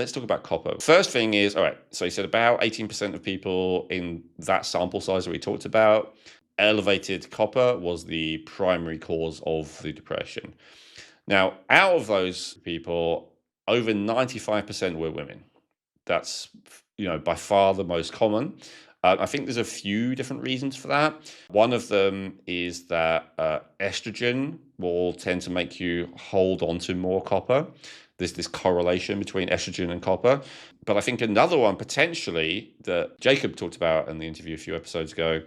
let's talk about copper. First thing is, all right, so you said about 18% of people in that sample size that we talked about, elevated copper was the primary cause of the depression. Now, out of those people, over 95% were women. That's, by far the most common. I think there's a few different reasons for that. One of them is that estrogen will tend to make you hold on to more copper. There's this correlation between estrogen and copper. But I think another one potentially that Jacob talked about in the interview a few episodes ago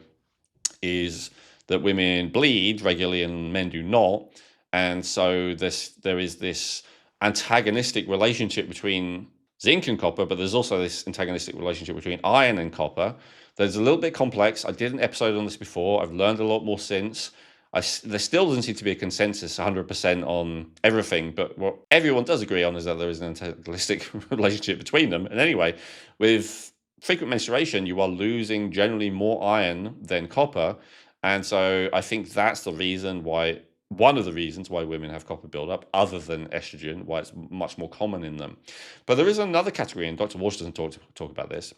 is that women bleed regularly and men do not. And so there is this antagonistic relationship between zinc and copper, but there's also this antagonistic relationship between iron and copper. There's a little bit complex. I did an episode on this before. I've learned a lot more since. There still doesn't seem to be a consensus 100% on everything, but what everyone does agree on is that there is an antagonistic relationship between them. And anyway, with frequent menstruation, you are losing generally more iron than copper. And so I think that's the reason why, one of the reasons why women have copper buildup, other than estrogen, why it's much more common in them. But there is another category, and Dr. Walsh doesn't talk about this,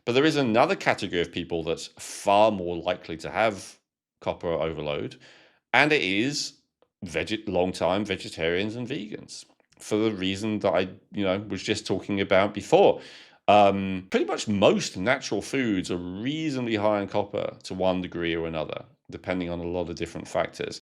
but there is another category of people that's far more likely to have copper overload, and it is long-time vegetarians and vegans, for the reason that I was just talking about before. Pretty much most natural foods are reasonably high in copper to one degree or another, depending on a lot of different factors.